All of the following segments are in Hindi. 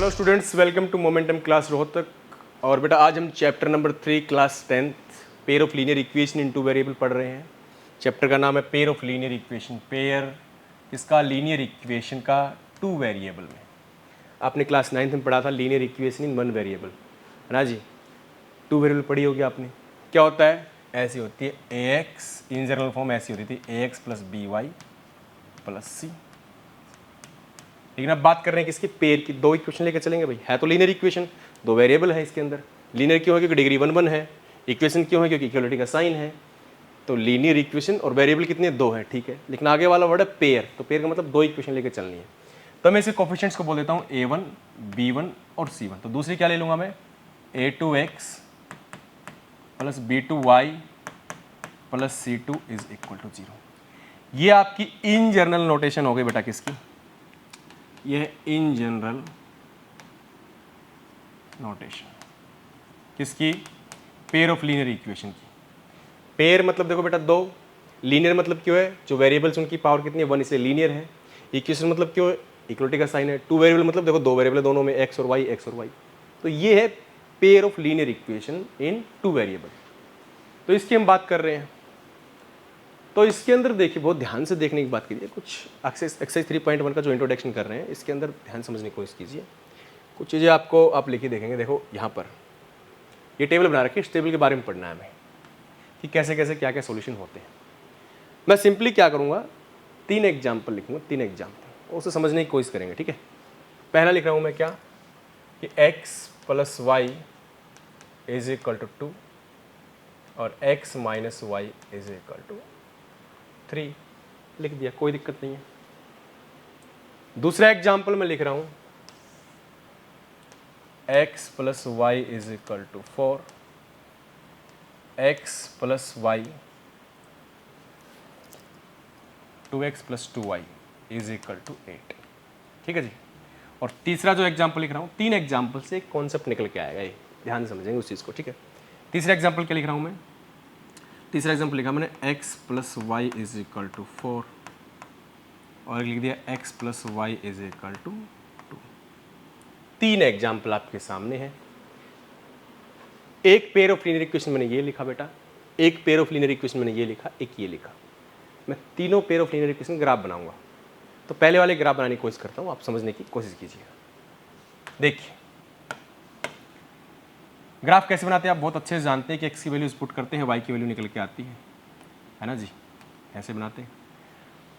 Hello students, welcome to Momentum class Rohtak. और बेटा आज हम chapter number 3 class 10th pair of linear equation in two variable पढ़ रहे हैं। चैप्टर का नाम है pair of linear equation. Pair इसका लीनियर इक्वेशन का टू वेरिएबल में। आपने क्लास 9th में पढ़ा था linear equation in one variable, है ना जी। टू वेरिएबल पढ़ी होगी आपने। क्या होता है, ऐसी होती है a x, in general form ऐसी होती थी a x plus b y plus c. लेकिन अब बात कर रहे हैं किसकी, पेयर की। दो इक्वेशन लेकर चलेंगे भाई, है तो लीनियर इक्वेशन, दो वेरिएबल है इसके अंदर। लीनियर क्यों है, क्योंकि डिग्री 1 है। इक्वेशन क्यों है, क्योंकि इक्वलिटी का साइन है। तो लीनियर इक्वेशन और वेरिएबल कितने, दो है, ठीक है। लेकिन आगे वाला वर्ड है पेयर, तो पेयर का मतलब दो इक्वेशन लेकर चलनी है। तो मैं इसे कोफिशिएंट्स को बोल देता हूँ a1, b1 और c1। तो दूसरी क्या ले लूँगा मैं, a2x plus b2y plus c2 is equal to 0। ये आपकी इन जनरल नोटेशन हो गई बेटा किसकी, यह इन जनरल नोटेशन किसकी, पेयर ऑफ लीनियर इक्वेशन की। पेयर मतलब देखो बेटा दो, लीनियर मतलब क्यों है, जो वेरिएबल्स उनकी पावर कितनी है, 1, इसलिए लीनियर है। इक्वेशन मतलब क्यों है, इक्वलिटी का साइन है। टू वेरिएबल मतलब देखो दो वेरिएबल है, दोनों में एक्स और वाई, एक्स और वाई। तो ये है pair of linear equation in two variable. तो इसकी हम बात कर रहे हैं। तो इसके अंदर देखिए, बहुत ध्यान से देखने की बात कीजिए। कुछ एक्सरसाइज 3.1 का जो इंट्रोडक्शन कर रहे हैं, इसके अंदर ध्यान समझने की कोशिश कीजिए। कुछ चीज़ें आपको आप लिखी देखेंगे। देखो यहाँ पर ये टेबल बना रखी है, इस टेबल के बारे में पढ़ना है हमें कि कैसे कैसे क्या क्या सॉल्यूशन होते हैं। मैं सिंपली क्या करूँगा, 3 एग्जाम्पल लिखूँगा, 3 एग्जाम्पल, उसे समझने की कोशिश करेंगे, ठीक है। पहला लिख रहा हूँ मैं क्या, कि x plus y is equal to 2 और x minus y is equal to 3 लिख दिया, कोई दिक्कत नहीं है। दूसरा एग्जाम्पल मैं लिख रहा हूं x plus y is equal to 4, x plus y 2x plus 2y is equal to 8, ठीक है जी। और तीसरा जो एग्जाम्पल लिख रहा हूं, 3 एग्जाम्पल से एक कॉन्सेप्ट निकल के आएगा, ये ध्यान से समझेंगे उस चीज़ को, ठीक है। तीसरा एग्जाम्पल क्या लिख रहा हूं मैं, तीसरा एग्जाम्पल लिखा मैंने x plus y is equal to 4 और लिख दिया x plus y is equal to 2। 3 example आपके सामने है। एक पेयर ऑफ लीनियर इक्वेशन मैंने ये लिखा बेटा, एक पेयर ऑफ लीनियर इक्वेशन मैंने ये लिखा, एक ये लिखा। मैं तीनों pair of linear equation graph बनाऊंगा। तो पहले वाले ग्राफ बनाने की कोशिश करता हूँ, आप समझने की कोशिश कीजिएगा। देखिए ग्राफ कैसे बनाते हैं, आप बहुत अच्छे से जानते हैं कि x की वैल्यूज पुट करते हैं, y की वैल्यू निकल के आती है ना जी, ऐसे बनाते हैं।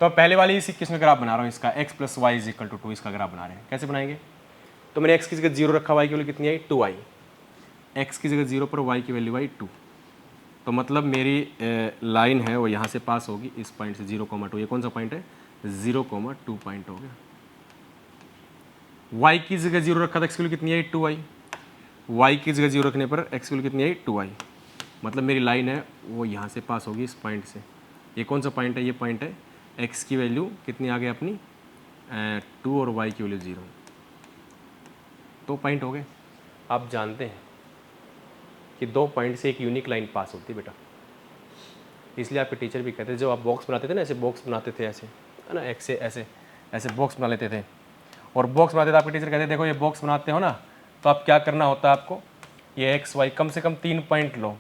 तो अब पहले वाली इसी किस में ग्राफ बना रहा हूँ, इसका x plus y is equal to 2, इसका ग्राफ बना रहे हैं। कैसे बनाएंगे, तो मैंने x की जगह 0 रखा, y की वैल्यू कितनी आई 2i, x की जगह 0 पर y की वैल्यू आई 2। तो मतलब मेरी लाइन है वो यहाँ से पास होगी इस पॉइंट से 0,2। ये कौन सा पॉइंट है, 0,2 पॉइंट हो गया। y की जगह 0 रखा था, x की वैल्यू कितनी आई 2i, y की जगह 0 रखने पर x की वैल्यू कितनी आई 2i। मतलब मेरी लाइन है वो यहाँ से पास होगी इस पॉइंट से। ये कौन सा पॉइंट है, ये पॉइंट है, x की वैल्यू कितनी आ गई अपनी 2 और y की वैल्यू 0। दो पॉइंट हो गए। आप जानते हैं कि 2 पॉइंट से एक यूनिक लाइन पास होती है बेटा, इसलिए आपके टीचर भी कहते थे, जब आप बॉक्स बनाते थे ना, ऐसे बॉक्स बनाते थे, ऐसे है ना, एक से ऐसे ऐसे बॉक्स बना लेते थे, और बॉक्स बनाते थे, आपके टीचर कहते थे देखो ये बॉक्स बनाते हो ना, तो आप क्या करना होता है आपको, ये एक्स वाई कम से कम 3 पॉइंट लो,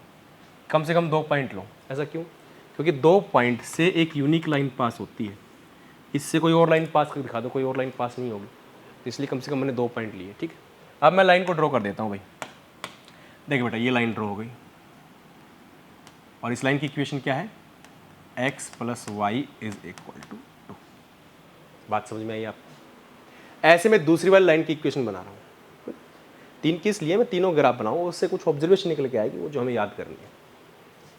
कम से कम 2 पॉइंट लो। ऐसा क्यों, क्योंकि 2 पॉइंट से एक यूनिक लाइन पास होती है, इससे कोई और लाइन पास कर दिखा दो, कोई और लाइन पास नहीं होगी, तो इसलिए कम से कम मैंने 2 पॉइंट लिए, ठीक है। अब मैं लाइन को ड्रॉ कर देता हूँ भाई। देखिए बेटा ये लाइन ड्रॉ हो गई, और इस लाइन की इक्वेशन क्या है, x plus y is equal to 2। बात समझ में आई आपको। ऐसे मैं दूसरी वाली लाइन की इक्वेशन बना रहा हूँ। 3 किस लिए, मैं तीनों ग्राफ बनाऊँ, उससे कुछ ऑब्जर्वेशन निकल के आएगी, वो जो हमें याद करनी है।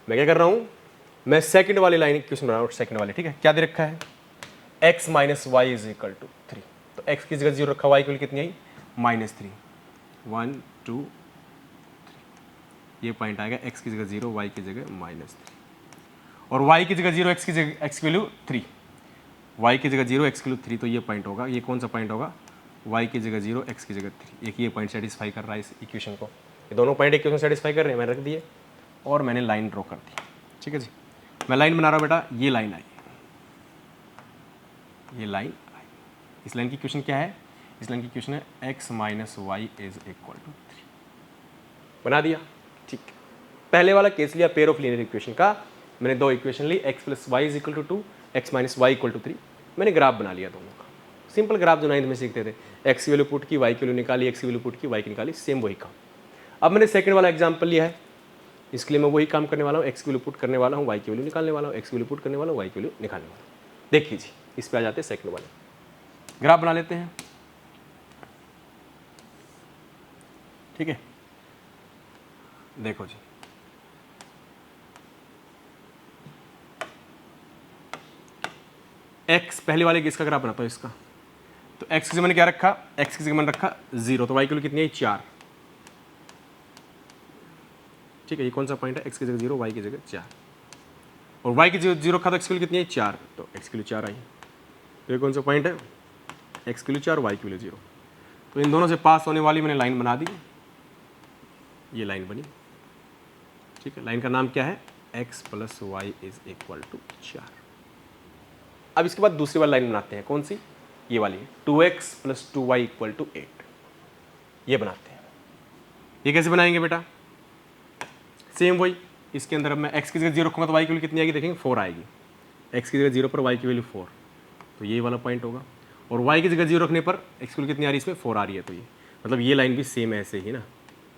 मैं क्या कर रहा हूँ, मैं सेकंड वाली लाइन इक्वेशन बना रहा हूँ। सेकंड वाली, ठीक है, क्या दे रखा है, x minus y is equal to 3। तो x की जगह 0 रखा, y की वैल्यू कितनी आई -3, 1 2 3। ये पॉइंट आएगा, x की जगह 0, y की जगह -3, और y की जगह 0, x की जगह x की वैल्यू 3, y की जगह 0, x की वैल्यू 3। तो ये पॉइंट होगा, ये कौन सा पॉइंट होगा, y की जगह 0, x की जगह 3। एक ये पॉइंट सेटिस्फाई कर रहा है इस इक्वेशन को। ये दोनों पॉइंट इक्वेशन सेटिस्फाई कर रहे हैं, मैंने रख दिए और मैंने लाइन ड्रॉ कर दी, ठीक है जी। मैं लाइन बना रहा हूँ बेटा, ये लाइन आई, ये लाइन आई। इस लाइन की इक्वेशन क्या है, इस लाइन की इक्वेशन है x minus y is equal to 3। बना दिया, ठीक। पहले वाला केस लिया पेयर ऑफ लीनियर इक्वेशन का, मैंने दो इक्वेशन ली, x plus y is equal to 2, x minus y equal to 3। मैंने ग्राफ बना लिया दोनों का, सिंपल ग्राफ जो 9th में सीखते थे, x की वैल्यू पुट की, y की वैल्यू निकाली, x की वैल्यू पुट की, y की निकाली, सेम वही काम। अब मैंने सेकंड वाला एग्जांपल लिया है, इसके लिए मैं वही काम करने वाला हूँ, x की वैल्यू पुट करने वाला हूँ, y की वैल्यू निकालने वाला हूँ, x की वैल्यू पुट करने वाला हूँ, y की वैल्यू निकालने वाला हूँ। देख लीजिए, इस पे आ जाते हैं सेकंड वाले, ग्राफ बना लेते हैं, ठीक है। देखो जी, x पहले वाले किसका ग्राफ बनाता हूँ इसका, तो x की जगह मैंने क्या रखा, x की जगह मैंने रखा 0, तो y की वैल्यू कितनी है 4, ठीक है। ये कौन सा पॉइंट है, x की जगह 0, y की जगह 4, और y की जगह 0 रखा तो x की वैल्यू कितनी है 4, तो x की वैल्यू 4 आई। तो ये कौन सा पॉइंट है, x की वैल्यू 4, y की वैल्यू 0। तो इन दोनों से पास होने वाली मैंने लाइन बना दी, ये लाइन बनी, ठीक है। लाइन का नाम क्या है, x plus y is equal to 4। अब इसके बाद दूसरी वाली लाइन बनाते हैं, कौन सी, ये वाली, 2x plus 2y equal to 8, ये बनाते हैं। ये कैसे बनाएंगे बेटा, सेम वही, इसके अंदर अब मैं x की जगह 0 रखूँगा तो y की वैल्यू कितनी आएगी, देखेंगे 4 आएगी, x की जगह 0 पर y की वैल्यू 4, तो ये वाला पॉइंट होगा। और y की जगह 0 रखने पर x की वैल्यू कितनी आ रही है, इसमें 4 आ रही है, तो ये मतलब ये लाइन भी सेम ऐसे ही ना,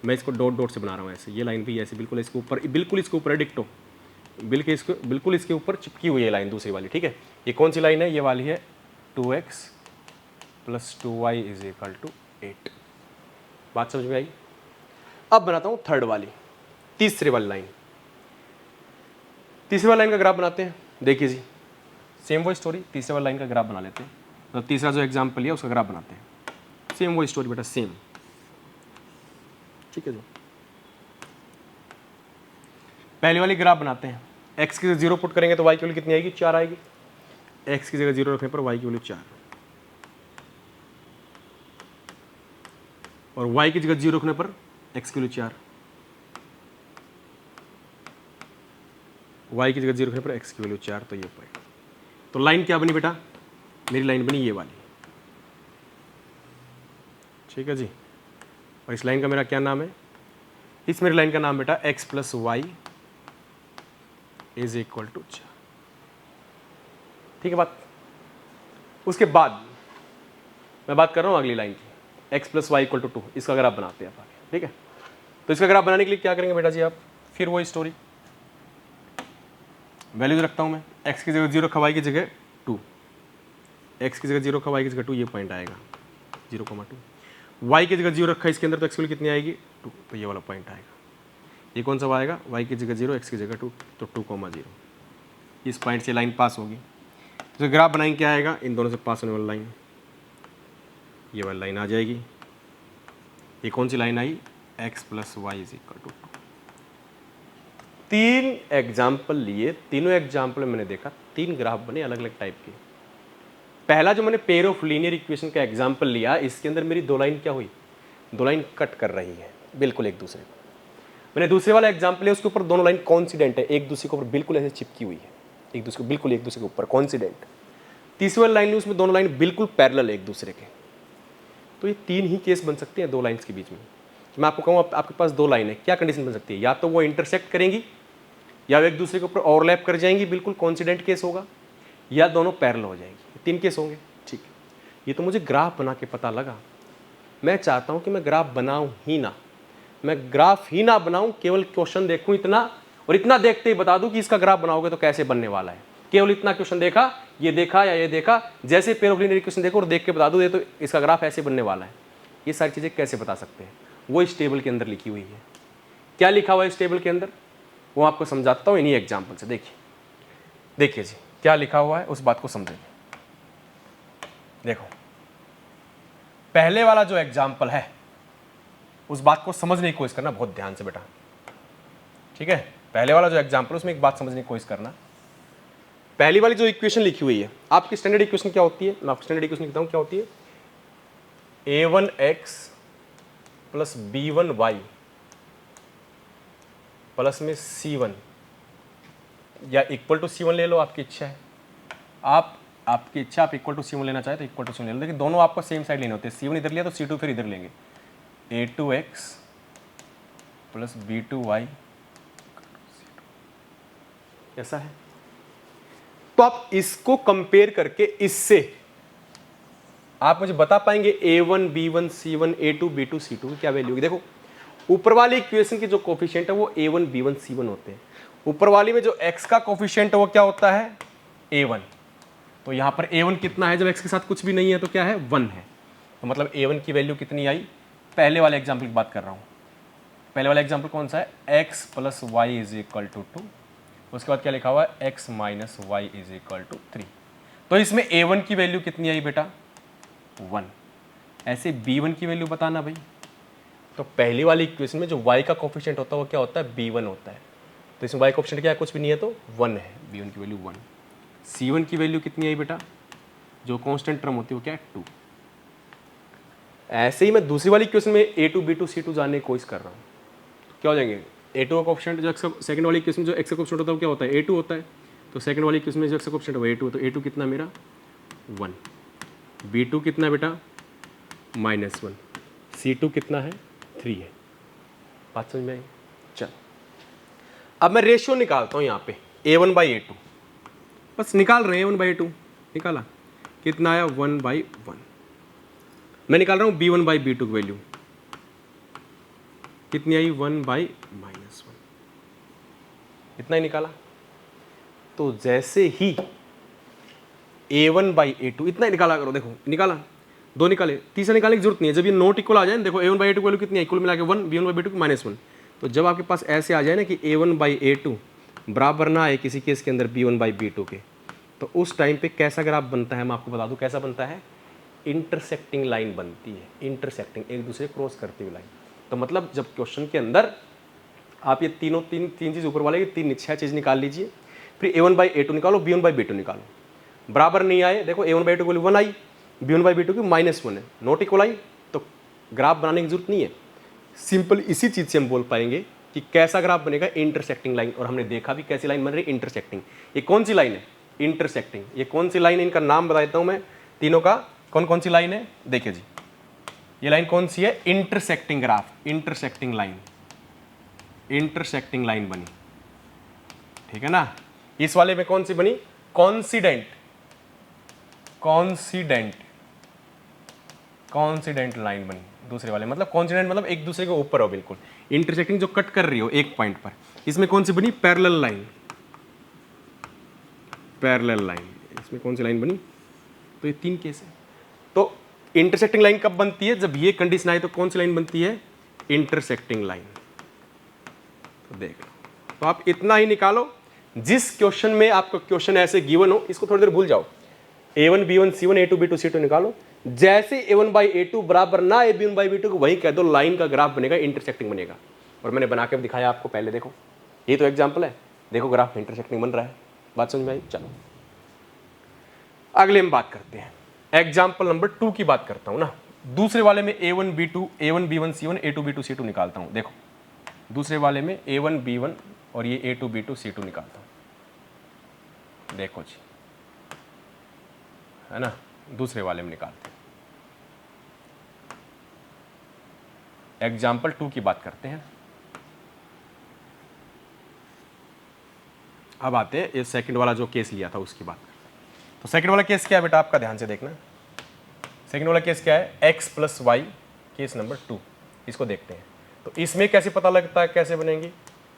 मैं इसको डॉट डॉट से बना रहा हूँ ऐसे, ये लाइन भी ऐसे बिल्कुल इसके ऊपर, बिल्कुल इसके ऊपर डिक्टो, बिल्कुल इसके ऊपर चिपकी हुई है लाइन दूसरी वाली, ठीक है। ये कौन सी लाइन है, ये वाली है 2x plus 2y is equal to 8। बात समझ में आई। अब बनाता हूँ थर्ड वाली, तीसरी वाली लाइन। तीसरी वाली लाइन का ग्राफ बनाते हैं, देखिए जी, सेम वो स्टोरी, तीसरी वाली लाइन का ग्राफ बना लेते हैं। तो तीसरा जो एग्जाम्पल लिया उसका ग्राफ बनाते हैं, सेम वो स्टोरी बेटा, सेम, ठीक है जी। पहले वाली ग्राफ बनाते हैं, x की जगह 0 पुट करेंगे तो y की वैल्यू कितनी आएगी, 4 आएगी, x की जगह 0 रखने पर y की वैल्यू 4, और y की जगह 0 रखने पर x की वैल्यू 4, y की जगह 0 रखने पर x की वैल्यू 4, तो ये पॉइंट। तो लाइन क्या बनी बेटा, मेरी लाइन बनी ये वाली, ठीक है जी। और इस लाइन का मेरा क्या नाम है, इस मेरी लाइन का नाम बेटा x plus y is equal to 4, ठीक है बात। उसके बाद मैं बात कर रहा हूँ अगली लाइन की, x plus y equal to 2, इसका ग्राफ बनाते हैं आप आगे, ठीक है। तो इसका ग्राफ बनाने के लिए क्या करेंगे बेटा जी आप, फिर वही स्टोरी, वैल्यूज रखता हूँ मैं, x की जगह 0 रखा, y की जगह 2, x की जगह 0 रखा, y की जगह 2, ये पॉइंट आएगा 0,2, y की जगह 0 रखा इसके अंदर तो x की वैल्यू कितनी आएगी 2, तो ये वाला पॉइंट आएगा। ये कौन सा आएगा, y की जगह 0, x की जगह 2, तो 2,0, इस पॉइंट से लाइन पास होगी। तो ग्राफ बनाएंगे क्या आएगा, इन दोनों से पास होने वाली लाइन, ये वाली लाइन आ जाएगी। ये कौन सी लाइन आई, x plus y is equal to 2। 3 example लिए, तीनों एग्जाम्पल मैंने देखा 3 ग्राफ बने अलग अलग टाइप के। पहला जो मैंने पेयर ऑफ लीनियर इक्वेशन का एग्जाम्पल लिया, इसके अंदर मेरी 2 लाइन क्या हुई, 2 लाइन कट कर रही है बिल्कुल एक दूसरे को। मैंने दूसरे वाला एग्जाम्पल लिया, उसके ऊपर दोनों लाइन कॉन्सिडेंट है, एक दूसरे के ऊपर बिल्कुल ऐसे चिपकी हुई है, एक दूसरे को बिल्कुल एक दूसरे के ऊपर कॉन्सिडेंट। तीसरी वाली लाइन ली, उसमें दोनों लाइन बिल्कुल पैरेलल है एक दूसरे के। तो ये 3 ही केस बन सकते हैं 2 लाइन्स के बीच में। मैं आपको कहूँ आपके पास 2 लाइन है, क्या कंडीशन बन सकती है, या तो वो इंटरसेक्ट करेंगी, या वो एक दूसरे के ऊपर ओवरलैप कर जाएंगी, बिल्कुल कॉन्सिडेंट केस होगा, या दोनों पैरेलल हो जाएंगी, 3 केस होंगे, ठीक। ये तो मुझे ग्राफ बना के पता लगा। मैं चाहता हूँ कि मैं ग्राफ बनाऊँ ही ना, मैं ग्राफ ही ना बनाऊँ, केवल क्वेश्चन देखूँ इतना, और इतना देखते ही बता दूँ कि इसका ग्राफ बनाओगे तो कैसे बनने वाला है। केवल इतना क्वेश्चन देखा, ये देखा या ये देखा, जैसे पेयर ऑफ लीनियर इक्वेशन देखो और देख के बता दूँ ये तो इसका ग्राफ ऐसे बनने वाला है। ये सारी चीज़ें कैसे बता सकते हैं, वो इस टेबल के अंदर लिखी हुई है। क्या लिखा हुआ है इस टेबल के अंदर, वो आपको समझाता हूँ इन्हीं एग्जाम्पल से। देखिए जी क्या लिखा हुआ है, उस बात को समझेंगे। देखो पहले वाला जो एग्जाम्पल है उस बात को समझने की कोशिश करना बहुत ध्यान से बेटा, ठीक है। पहले वाला जो एग्जाम्पल, उसमें एक बात समझने की कोशिश करना। पहली वाली जो इक्वेशन लिखी हुई है, आपकी स्टैंडर्ड इक्वेशन क्या होती है, मैं आपको स्टैंडर्ड इक्वेशन लिखता हूँ, क्या होती है, a1x प्लस b1y प्लस में c1, या इक्वल टू c1 ले लो, आपकी इच्छा है। आप आपकी इच्छा, आप इक्वल टू C1 लेना चाहे तो इक्वल टू C1 ले लो, लेकिन दोनों आपको सेम साइड लेने होते हैं। C1 इधर लिया तो C2 फिर इधर लेंगे। A2x प्लस B2y ऐसा है। तो आप इसको कंपेयर करके इससे आप मुझे बता पाएंगे A1 B1 C1 A2 B2 C2 की क्या वैल्यू होगी। देखो ऊपर वाली इक्वेशन के जो कोफिशिएंट है वो A1 B1 C1 होते हैं, ऊपर वाली में जो x का कोफिशिएंट है वो क्या होता है A1। तो यहाँ पर A1 कितना है, जब x के साथ कुछ भी नहीं है तो क्या है 1 है। तो मतलब A1 की वैल्यू कितनी आई, पहले वाले एग्जाम्पल की बात कर रहा हूँ। पहले वाला एग्जाम्पल कौन सा है, x plus y is equal to 2, उसके बाद क्या लिखा हुआ है x minus y is equal to 3। तो इसमें A1 की वैल्यू कितनी आई बेटा 1। ऐसे B1 की वैल्यू बताना भाई। तो पहली वाली इक्वेशन में जो y का कोफिशिएंट होता है वो क्या होता है B1 होता है। तो इसमें y कोफिशिएंट क्या है, कुछ भी नहीं है तो 1 है, B1 की वैल्यू 1। C1 की वैल्यू कितनी आई बेटा, जो कांस्टेंट टर्म होती है वो क्या है 2। ऐसे ही मैं दूसरी वाली इक्वेशन में A2 B2 C2 जानने की कोशिश कर रहा हूँ। तो क्या हो जाएंगे, A2 का कोफिशिएंट जो सेकंड वाली इक्वेशन में जो x का कोफिशिएंट होता है वो क्या होता है A2 होता है। तो सेकंड वाली इक्वेशन में जो x का कोफिशिएंट है वो A2 है। तो A2 कितना मेरा 1, B2 कितना बेटा -1, C2 कितना है 3 है। बात समझ में आई। चल अब मैं रेशियो निकालता हूँ यहाँ पे A1 बाई A2, बस निकाल रहे हैं A1 बाई A2 निकाला, कितना आया 1/1। मैं निकाल रहा हूँ B1 बाई B2 की वैल्यू कितनी आई 1/-1, इतना ही निकाला। तो जैसे ही A1 बाई A2 इतना ही निकाला करो, देखो निकाला, दो निकाले, तीसरा निकालने की जरूरत नहीं है। जब ये नॉट इक्वल आ जाए ना, देखो A1 बाई A2 की वैल्यू कितनी है, इक्वल मिला के 1, B1 बाई B2 की -1। तो जब आपके पास ऐसे आ जाए ना कि A1 बाई A2 बराबर ना आए किसी केस के अंदर B1 बाई B2 के, तो उस टाइम पे कैसा ग्राफ बनता है मैं आपको बता दूं कैसा बनता है, इंटरसेक्टिंग लाइन बनती है। इंटरसेक्टिंग, एक दूसरे क्रॉस करती हुई लाइन। तो मतलब जब क्वेश्चन के अंदर आप ये तीन चीज़ ऊपर वाले की 6 चीज़ निकाल लीजिए, फिर A1 बाई A2 निकालो, B1 बाई B2 निकालो, बराबर नहीं आए, देखो A1 बाई A2 की value 1 I, B1 by B2 की -1 है, नॉट इक्वल आई, तो ग्राफ बनाने की जरूरत नहीं है। सिंपल इसी चीज़ से हम बोल पाएंगे कि कैसा ग्राफ बनेगा, इंटरसेक्टिंग लाइन। और हमने देखा भी कैसी लाइन बन रही है, इंटरसेक्टिंग। ये कौन सी लाइन है, इंटरसेक्टिंग। ये कौन सी लाइन है, इनका नाम बता देता हूँ मैं तीनों का, कौन कौन सी लाइन है। देखिए जी, ये लाइन कौन सी है, intersecting graph, intersecting line, intersecting line बनी, ठीक है ना। इस वाले में कौन सी बनी, कॉन्सिडेंट, कॉन्सिडेंट, कॉन्सिडेंट लाइन बनी। दूसरे वाले मतलब कॉन्सिडेंट मतलब एक दूसरे के ऊपर हो बिल्कुल, इंटरसेक्टिंग जो कट कर रही हो एक पॉइंट पर। इसमें कौन सी बनी, पैरेलल लाइन, पैरेलल लाइन। इसमें कौन सी लाइन बनी, तो ये 3 केस है। तो इंटरसेक्टिंग लाइन कब बनती है, जब ये कंडीशन आए तो कौन सी लाइन बनती है, इंटरसेक्टिंग लाइन। तो देख लो, तो आप इतना ही निकालो। जिस क्वेश्चन में आपको क्वेश्चन ऐसे गिवन हो, इसको थोड़ी देर भूल जाओ, A1 B1 C1 A2 B2 C2 निकालो। जैसे A1 बाई A2 बराबर ना A B1 बाई B2 को, वहीं कह दो लाइन का ग्राफ बनेगा, इंटरसेक्टिंग बनेगा। और मैंने बना के दिखाया आपको पहले, देखो ये तो एग्जाम्पल है, देखो ग्राफ इंटरसेक्टिंग बन रहा है। बात समझ में आई। चलो अगले हम बात करते हैं, एग्जाम्पल नंबर 2 की बात करता हूं ना। दूसरे वाले में A1 B2 A1 B1 C1 A2 B2 C2 निकालता हूं। देखो दूसरे वाले में A1 B1 और ये A2 B2 C2 निकालता हूं। देखो जी, है ना, दूसरे वाले में निकालते हैं। एग्जाम्पल 2 की बात करते हैं। अब आते हैं ये सेकंड वाला जो केस लिया था उसकी बात। तो सेकंड वाला केस क्या है बेटा, आपका ध्यान से देखना। सेकंड वाला केस क्या है, x plus y, case number 2। इसको देखते हैं। तो इसमें कैसे पता लगता है, कैसे बनेंगी,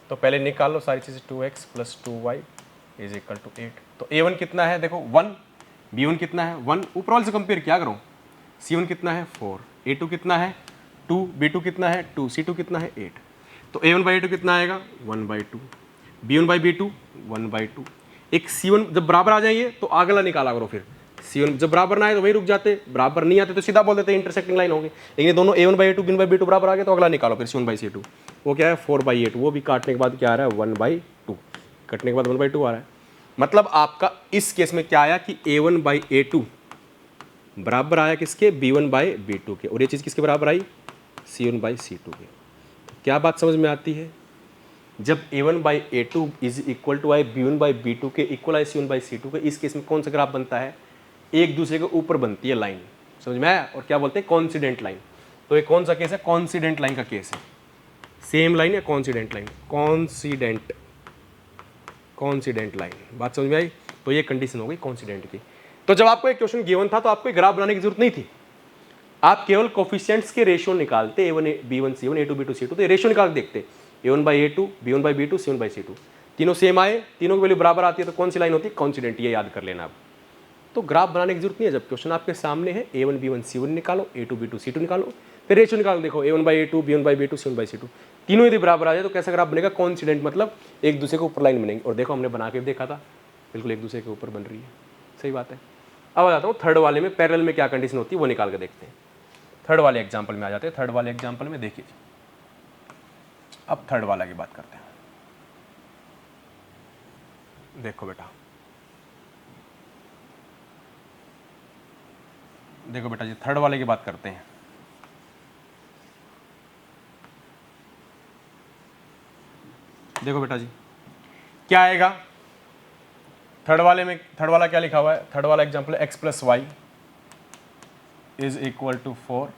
तो पहले निकाल लो सारी चीज़ें। 2x plus 2y is equal to 8। तो A1 कितना है, देखो 1, B1 कितना है 1, ऊपर वाले से कंपेयर किया करो। C1 कितना है 4, A2 कितना है 2, B2 कितना है 2, C2 कितना है 8। तो A1 बाई A2 कितना आएगा 1/2, B1 बाई B2 1/2। एक C1 जब बराबर आ जाएंगे तो अगला निकाला करो। फिर C1 जब बराबर ना आए तो वही रुक जाते, बराबर नहीं आते तो सीधा बोल देते इंटरसेक्टिंग लाइन होगी। लेकिन ये दोनों A1 by A2 B1 by B2 बराबर आ गए तो अगला निकालो फिर C1 बाई C2। वो क्या है 4/8, वो भी काटने के बाद क्या आ रहा है 1/2, कटने के बाद 1/2 आ रहा है। मतलब आपका इस केस में क्या आया कि A1 बाई A2 बराबर आया किसके, B1 बाई B2 के, और ये चीज़ किसके बराबर आई, C1 बाई C2 के। क्या बात समझ में आती है, जब A1 by A2 is equal to आई B1 बाई B2 के, equal I C1 by C2 के, इस केस में कौन सा ग्राफ बनता है, एक दूसरे के ऊपर बनती है लाइन, समझ में आया? और क्या बोलते हैं? Coincident line. तो ये कौन सा केस है? कॉन्सिडेंट लाइन का केस है। सेम लाइन या कॉन्सिडेंट लाइन? कॉन्सिडेंट लाइन, बात समझ में आई? तो ये कंडीशन हो गई कॉन्सिडेंट की। तो जब आपको एक क्वेश्चन गिवन था तो आपको एक ग्राफ बनाने की जरूरत नहीं थी, आप केवल कोफिशिएंट्स के रेशियो निकालते, A1 B1 C1 A2 B2 C2, तो ये रेशियो निकाल के देखते A1/A2 B1/B2 C1/C2, तीनों सेम आए, तीनों की वैल्यू बराबर आती है, तो कौन सी लाइन होती है? कॉन्सिडेंट। ये याद कर लेना आप। तो ग्राफ बनाने की जरूरत नहीं है, जब क्वेश्चन आपके सामने है A1 B1 C1 निकालो, A2 B2 C2 निकालो, फिर रेशियो निकालो, देखो A1/A2 B1/B2 C1/C2, तीनों यदि बराबर आ जाए तो कैसा ग्राफ बनेगा? कॉन्सिडेंट, मतलब एक दूसरे के ऊपर लाइन बनेगी। और देखो हमने बना के देखा था, बिल्कुल एक दूसरे के ऊपर बन रही है, सही बात है। अब आ जाता हूँ थर्ड वाले में, पैरेलल में क्या कंडीशन होती है वो निकाल के देखते हैं। थर्ड वाले एग्जाम्पल में आ जाते हैं। थर्ड वाले एग्जाम्पल में देखिए, अब थर्ड वाला की बात करते हैं। देखो बेटा, देखो बेटा जी, थर्ड वाले की बात करते हैं। देखो बेटा जी, क्या आएगा थर्ड वाले में? थर्ड वाला क्या लिखा हुआ है? थर्ड वाला example x + y is equal to 4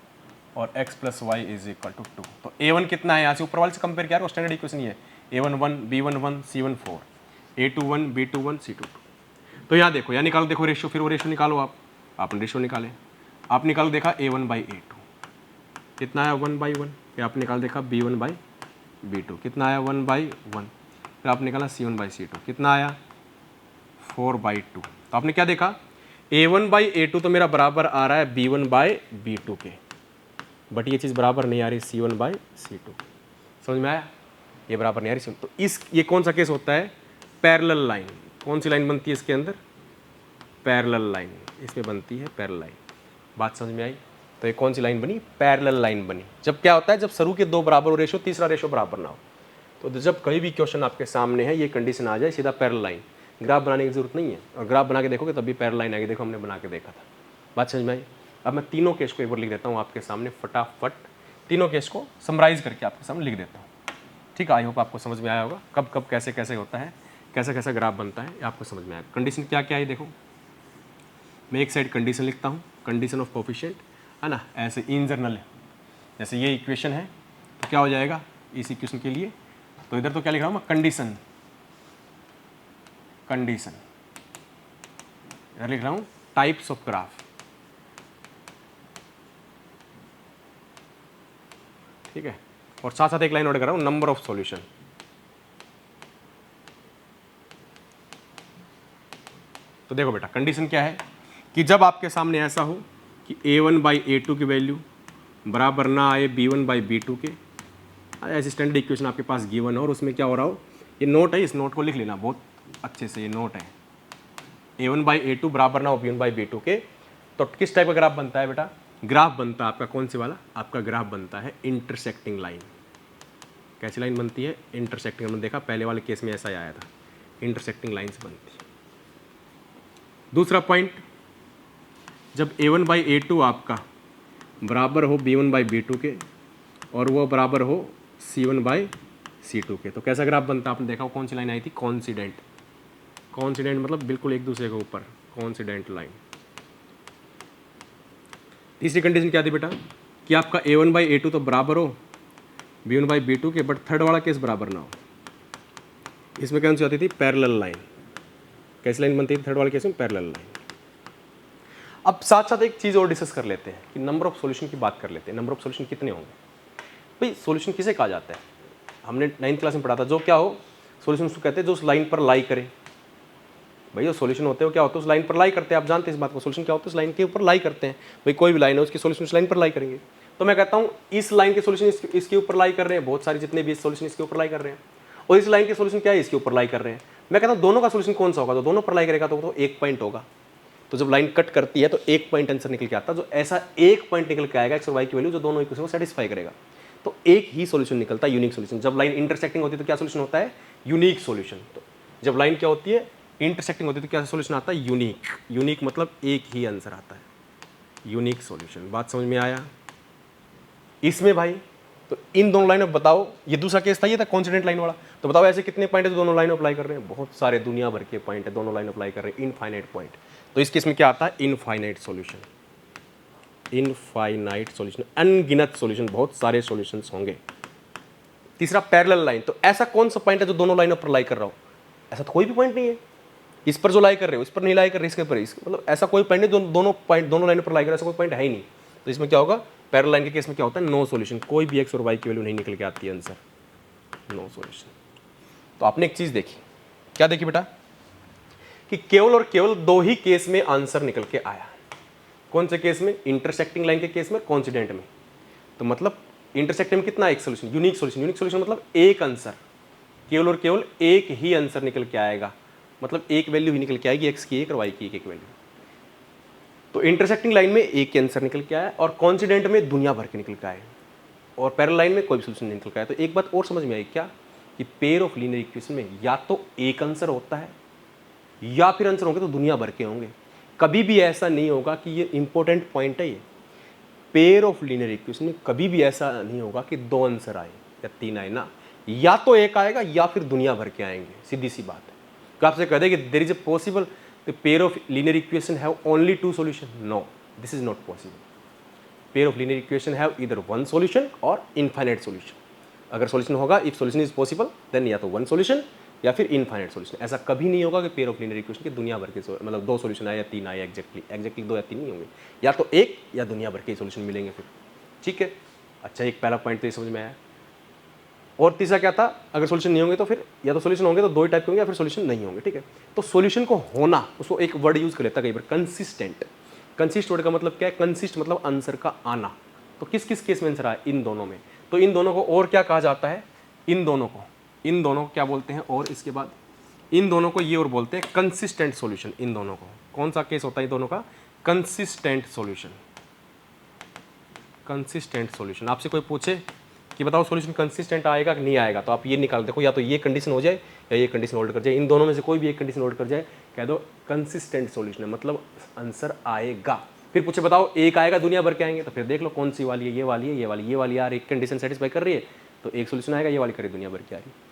और x + y is equal to 2। तो a1 कितना है? यहाँ से ऊपर वाले से कंपेयर किया, स्टैंडर्ड इक्वेशन ये है, a1 1 b1 1 c1 4 a2 1 b2 1 c2 2। तो यहाँ देखो, यहाँ निकालो, देखो रेशियो, फिर वो रेशियो निकालो आप। आपने रेशियो निकाले, आप निकालो, देखा a1/a2 कितना आया? 1/1। फिर आप निकाल देखा b1/b2 कितना आया? 1/1। फिर आप निकाला c1/c2 कितना आया? 4/2। तो आपने क्या देखा? a1/a2 तो मेरा बराबर आ रहा है b1/b2 के, बट ये चीज़ बराबर नहीं आ रही c1/c2। समझ में आया? ये बराबर नहीं आ रही। तो ये कौन सा केस होता है? Parallel line. कौन सी लाइन बनती है इसके अंदर? पैरेलल लाइन, इसमें बनती है पैरेलल लाइन। बात समझ में आई? तो ये कौन सी लाइन बनी? पैरेलल लाइन बनी। जब क्या होता है? जब शुरू के दो बराबर हो रेशियो, तीसरा रेशियो बराबर ना हो। तो जब कहीं भी क्वेश्चन आपके सामने है, ये कंडीशन आ जाए, सीधा पैरेलल लाइन, ग्राफ बनाने की जरूरत नहीं है। और ग्राफ बना के देखोगे तब भी पैरेलल लाइन आएगी। देखो हमने बना के देखा था। बात समझ में आई? अब मैं तीनों केस को एक बार लिख देता हूँ आपके सामने, फटाफट तीनों केस को समराइज करके आपके सामने लिख देता हूँ। ठीक है, आई होप आपको समझ में आया होगा कब कब कैसे कैसे होता है, कैसा कैसा ग्राफ बनता है, आपको समझ में आएगा। कंडीशन क्या क्या है देखो, मैं एक साइड कंडीशन लिखता हूँ, कंडीशन ऑफ कोफिशिएंट, है ना, ऐसे इन जनरल। जैसे ये इक्वेशन है तो क्या हो जाएगा इस इक्वेशन के लिए? तो इधर तो क्या लिख रहा हूँ मैं? कंडीशन। इधर लिख रहा हूँ टाइप्स ऑफ ग्राफ। ठीक है, और साथ साथ एक लाइन और कर रहा हूँ, नंबर ऑफ सॉल्यूशन। तो देखो बेटा, कंडीशन क्या है कि जब आपके सामने ऐसा हो कि a1/a2 की वैल्यू बराबर ना आए b1/b2 के, ऐसे स्टैंडर्ड इक्वेशन आपके पास गिवन हो और उसमें क्या हो रहा हो, ये नोट है, इस नोट को लिख लेना बहुत अच्छे से, ये नोट है, a1/a2 बराबर ना हो b1/b2 के, तो किस टाइप का ग्राफ बनता है बेटा? ग्राफ बनता है आपका कौन से वाला? आपका ग्राफ बनता है इंटरसेक्टिंग लाइन। कैसी लाइन बनती है? इंटरसेक्टिंग। हमने देखा पहले वाले केस में ऐसा ही आया था, इंटरसेक्टिंग लाइन्स बनती है। दूसरा पॉइंट, जब a1/a2 आपका बराबर हो b1/b2 के और वो बराबर हो c1/c2 के, तो कैसा ग्राफ बनता है? आपने देखा कौन सी लाइन आई थी? कॉन्सिडेंट। कॉन्सिडेंट मतलब बिल्कुल एक दूसरे के ऊपर, कॉन्सिडेंट लाइन। तीसरी कंडीशन क्या थी बेटा? कि आपका a1/a2 तो बराबर हो b1/b2 के, बट थर्ड वाला केस बराबर ना हो। इसमें कौन सी होती थी? Parallel line. कैसी लाइन बनती थी थर्ड वाले केस में? Parallel line. अब साथ साथ एक चीज़ और डिस्कस कर लेते हैं कि नंबर ऑफ सॉल्यूशन की बात कर लेते हैं। नंबर ऑफ सॉल्यूशन कितने होंगे भाई? सॉल्यूशन किसे कहा जाता है? हमने 9th क्लास में पढ़ा था, जो क्या हो सॉल्यूशन उसको कहते हैं जो उस लाइन पर लाई करे। भाई जो सॉल्यूशन होते हैं वो क्या होता है? उस लाइन पर लाई करते हैं। आप जानते हैं इस बात को। सॉल्यूशन क्या होता है? उस लाइन के ऊपर लाई करते हैं। भाई कोई भी लाइन है उसकी सॉल्यूशन उस लाइन पर लाई करेंगे। तो मैं कहता हूँ इस लाइन के सॉल्यूशन इसके ऊपर लाई कर रहे हैं, बहुत सारे जितने भी सॉल्यूशन इसके ऊपर लाई कर रहे हैं, और इस लाइन के सॉल्यूशन क्या है? इसके ऊपर लाई कर रहे हैं। मैं कहता हूँ दोनों का सॉल्यूशन कौन सा होगा? तो दोनों पर लाई करेगा तो एक पॉइंट होगा। तो जब लाइन कट करती है तो एक पॉइंट आंसर निकल के आता है, जो ऐसा एक पॉइंट निकल के आएगा एक्स और वाई की वैल्यू जो दोनों इक्वेशन को सेटिस्फाई करेगा। तो एक ही सॉल्यूशन निकलता है, यूनिक सॉल्यूशन। जब लाइन इंटरसेक्टिंग होती है तो क्या सॉल्यूशन होता है? Unique solution. तो जब लाइन क्या होती है? इंटरसेक्टिंग होती है तो क्या सॉल्यूशन आता है? यूनिक। यूनिक मतलब एक ही आंसर आता है, यूनिक सॉल्यूशन। बात समझ में आया? इसमें भाई तो इन दोनों लाइन में बताओ, ये दूसरा केस था, ये था कॉन्सिडेंट लाइन वाला। तो बताओ ऐसे कितने पॉइंट है जो दोनों लाइन अप्लाई कर रहे हैं? बहुत सारे, दुनिया भर के पॉइंट है, दोनों लाइन अप्लाई कर रहे हैं, इनफाइनाइट पॉइंट। तो इस केस में क्या आता है, इनफाइनाइट सॉल्यूशन, इनफाइनाइट सॉल्यूशन, अनगिनत सॉल्यूशन, बहुत सारे सॉल्यूशंस होंगे। तीसरा पैरेलल लाइन, तो ऐसा कौन सा पॉइंट है जो दोनों लाइनों पर लाई कर रहा हो, ऐसा तो कोई भी पॉइंट नहीं है। इस पर जो लाई कर रहे हो, इस पर नहीं लाई कर रहे, इसके पर, मतलब ऐसा कोई पॉइंट नहीं, दोनों पॉइंट दोनों लाइनों पर लाई कर, ऐसा कोई पॉइंट है ही नहीं। तो इसमें क्या होगा, पैरेलल लाइन के केस में क्या होता है, नो सॉल्यूशन, कोई भी एक्स और वाई की वैल्यू नहीं निकल के आती है, आंसर नो सॉल्यूशन। तो आपने एक चीज देखी, क्या देखी बेटा, कि केवल और केवल दो ही केस में आंसर निकल के आया। कौन से केस में, इंटरसेक्टिंग लाइन के केस में, कोइंसिडेंट में। तो मतलब इंटरसेक्टिंग में कितना, एक solution, unique solution, unique solution मतलब एक आंसर, केवल और केवल एक ही आंसर निकल के आएगा, मतलब एक वैल्यू ही निकल के आएगी, एक्स की एक और वाई की एक वैल्यू। तो इंटरसेक्टिंग लाइन में एक के आंसर निकल के आया, और कोइंसिडेंट में दुनिया भर के निकल के आए, और पैरेलल लाइन में कोई भी सॉल्यूशन नहीं निकल के आया। तो एक बात और समझ में आई क्या, कि पेयर ऑफ लीनियर इक्वेशन में या तो एक आंसर होता है, या फिर आंसर होंगे तो दुनिया भर के होंगे। कभी भी ऐसा नहीं होगा कि ये इंपॉर्टेंट पॉइंट है, ये पेयर ऑफ लीनियर इक्वेशन में कभी भी ऐसा नहीं होगा कि दो आंसर आए या तीन आए ना, या तो एक आएगा या फिर दुनिया भर के आएंगे, सीधी सी बात है। तो आपसे कह दे कि there is a possible the pair of linear equation have only two solution, no this is not possible. Pair of linear equation have either one solution और इनफाइनाइट सॉल्यूशन। अगर सॉल्यूशन होगा, if solution is possible, then या तो वन सॉल्यूशन या फिर इनफाइनाइट सॉल्यूशन। ऐसा कभी नहीं होगा कि पेयर ऑफ लीनियर इक्वेशन के दुनिया भर के मतलब दो सॉल्यूशन आए या तीन आए, एग्जैक्टली दो या तीन नहीं होंगे, या तो एक या दुनिया भर के सॉल्यूशन मिलेंगे फिर, ठीक है। अच्छा, एक पहला पॉइंट तो ये समझ में आया। और तीसरा क्या था, अगर सॉल्यूशन नहीं होंगे तो फिर या तो सॉल्यूशन होंगे तो दो ही टाइप के होंगे, या फिर सॉल्यूशन नहीं होंगे, ठीक है। तो सॉल्यूशन को होना, उसको एक वर्ड यूज कर लेता है कई बार, कंसिस्टेंट। कंसिस्ट वर्ड का मतलब क्या है, कंसिस्ट मतलब आंसर का आना। तो किस किस केस में आंसर आया, इन दोनों में। तो इन दोनों को और क्या कहा जाता है, इन दोनों को क्या बोलते हैं, और इसके बाद इन दोनों को ये और बोलते हैं कंसिस्टेंट सॉल्यूशन। इन दोनों को कौन सा केस होता है, इन दोनों का कंसिस्टेंट सॉल्यूशन। कंसिस्टेंट सॉल्यूशन, आपसे कोई पूछे कि बताओ सॉल्यूशन कंसिस्टेंट आएगा कि नहीं आएगा, तो आप ये निकाल देखो, या तो ये कंडीशन हो जाए या ये कंडीशन होल्ड कर जाए, इन दोनों में से कोई भी एक कंडीशन होल्ड कर जाए, कह दो कंसिस्टेंट सॉल्यूशन है, मतलब आंसर आएगा। फिर पूछे बताओ एक आएगा दुनिया भर के आएंगे, तो फिर देख लो कौन सी वाली है, ये वाली है, ये वाली, ये वाली यार एक कंडीशन सेटिस्फाई कर रही है तो एक सॉल्यूशन आएगा, ये वाली करे दुनिया भर की आ रही है।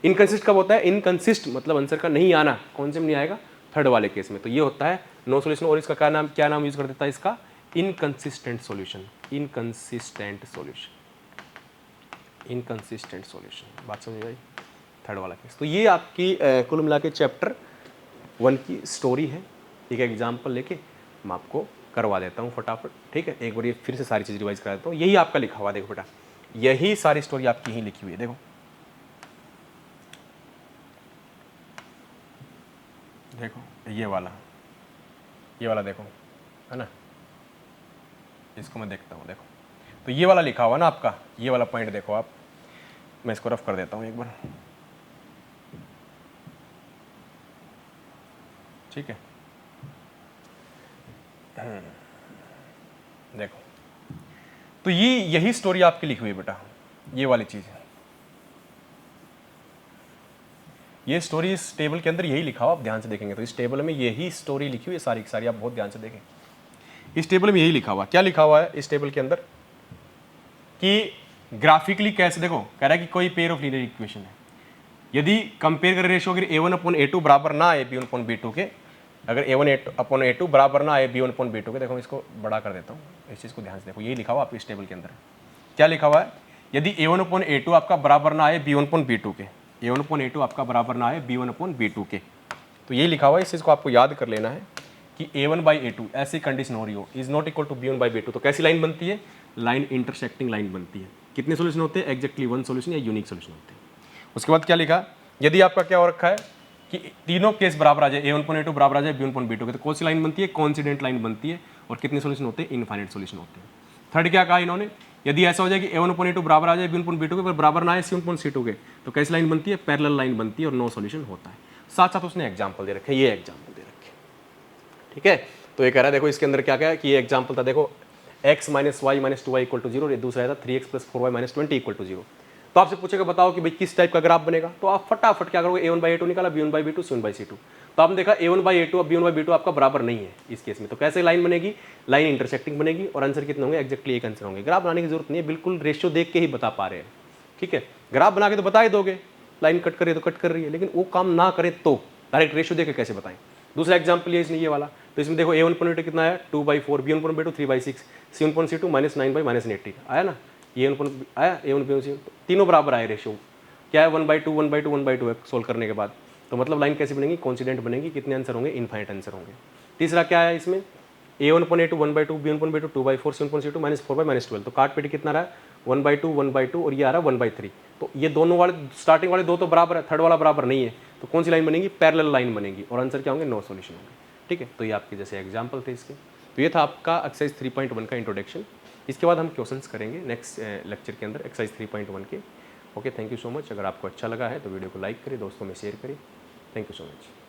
इनकंसिस्ट कब होता है, इनकंसिस्ट मतलब आंसर का नहीं आना, कौन से में नहीं आएगा, थर्ड वाले केस में, तो ये होता है नो सॉल्यूशन। और इसका क्या नाम यूज कर देता है, इसका inconsistent solution, inconsistent solution, inconsistent solution. बात समझ आई, थर्ड वाला केस। तो ये आपकी कुल मिला के चैप्टर 1 की स्टोरी है। एक एग्जाम्पल लेके मैं आपको करवा देता हूँ फटाफट, ठीक है। एक बार ये फिर से सारी चीज़ रिवाइज करा देता हूँ। यही आपका लिखा हुआ, देखो बेटा, यही सारी स्टोरी आपकी यहीं लिखी हुई है, देखो देखो ये वाला देखो, है ना, इसको मैं देखता हूँ, देखो तो ये वाला लिखा हुआ ना आपका, ये वाला पॉइंट देखो आप, मैं इसको रफ कर देता हूँ एक बार, ठीक है। देखो तो ये यही स्टोरी आपकी लिखी हुई है बेटा, ये वाली चीज है, ये स्टोरी इस टेबल के अंदर यही लिखा हुआ, आप ध्यान से देखेंगे तो इस टेबल में यही स्टोरी लिखी हुई है सारी की सारी, आप बहुत ध्यान से देखें। इस टेबल में यही लिखा हुआ, क्या लिखा हुआ है इस टेबल के अंदर, कि ग्राफिकली कैसे, देखो कह रहा है कि कोई पेयर ऑफ लीनियर इक्वेशन है, यदि कंपेयर करें रेशियो अगर A1/A2 बराबर ना आए B1/B2 के, अगर A1/A2 बराबर ना आए B1/B2 के, देखो मैं इसको बड़ा कर देता हूँ, इस चीज़ को ध्यान से देखो, यही लिखा हुआ आप इस टेबल के अंदर, क्या लिखा हुआ है, यदि A1/A2 आपका बराबर ना आए B1/B2 के, A1/A2 आपका बराबर ना आए B1/B2 के, तो यही लिखा हुआ है, इस चीज़ को आपको याद कर लेना है कि A1/A2 ऐसी कंडीशन हो रही हो, is not equal to B1/B2, तो कैसी लाइन बनती है, लाइन इंटरसेक्टिंग लाइन बनती है। कितने सोल्यूशन होते हैं, एग्जैक्टली वन सोल्यूशन या यूनिक सोल्यूशन होते हैं। उसके बाद क्या लिखा, यदि आपका क्या हो रखा है कि तीनों केस बराबर आ जाए, A1/A2 बराबर आ जाए B1/B2 के, तो कौन सी लाइन बनती है, कोइंसिडेंट लाइन बनती है, और कितने सोल्यूशन होते हैं, इनफाइनाइट सोल्यूशन होते हैं। थर्ड क्या कहा इन्होंने, यदि ऐसा हो जाए कि A1/A2 बराबर आ जाए B1/B2 के, पर बराबर ना आए C1/C2 के, तो कैसी लाइन बनती है, पैरेलल लाइन बनती है और नो सोल्यूशन होता है। साथ साथ उसने एग्जाम्पल दे रखे, ये एग्जाम्पल दे रखे, ठीक है। तो ये कह रहा है देखो इसके अंदर क्या क्या है, कि ये एग्जाम्पल था, देखो x - y - 2y = 0, दूसरा था 3x + 4y - 20 = 0। तो आपसे पूछेगा बताओ कि भाई किस टाइप का ग्राफ बनेगा, तो आप फटाफट क्या करोगे, A1/A2 निकाला, B1/B2, C1/C2, तो आपने देखा A1/A2 और B1/B2 आपका बराबर नहीं है इस केस में, तो कैसे लाइन बनेगी, लाइन इंटरसेक्टिंग बनेगी, और आंसर कितने होंगे, एग्जैक्टली एक आंसर होंगे। ग्राफ बनाने की जरूरत नहीं है, बिल्कुल रेशियो देख के ही बता पा रहे हैं, ठीक है। ग्राफ बना के तो बता ही दोगे, लाइन कट कर रही है तो कट कर रही है, लेकिन वो काम ना करे तो डायरेक्ट रेशियो देख के कैसे बताएं। दूसरा एग्जाम्पल ये इसने ये वाला, तो इसमें देखो A1/2 कितना आया 2/4, B1/2 3/6, C1/C2 -9/-80 आया ना, ये आया A1/C तीनों बराबर आए रेशियो, क्या है 1/2 1/2 1/2 है सोल्व करने के बाद। तो मतलब लाइन कैसी बनेगी, कॉन्सिडेंट बनेगी, कितने आंसर होंगे, इनफाइनाइट आंसर होंगे। तीसरा क्या है इसमें A1/2 1/2, B1/2 2/4, C1/C2 -4/-12, तो काट पेटी कितना रहा है 1/2 1/2 और ये आ रहा है 1/3। तो ये दोनों वाले स्टार्टिंग वाले दो तो बराबर है, थर्ड वाला बराबर नहीं है, तो कौन सी लाइन बनेगी, पैरेलल लाइन बनेगी, और आंसर क्या होंगे, नो सॉल्यूशन होंगे। ठीक है, तो ये आपके जैसे एग्जाम्पल थे इसके। तो ये था आपका एक्सरसाइज 3.1 का इंट्रोडक्शन। इसके बाद हम क्वेश्चंस करेंगे नेक्स्ट लेक्चर के अंदर एक्सरसाइज 3.1 के। Okay, thank you so much. अगर आपको अच्छा लगा है तो वीडियो को लाइक करें, दोस्तों में शेयर करें। Thank you so much.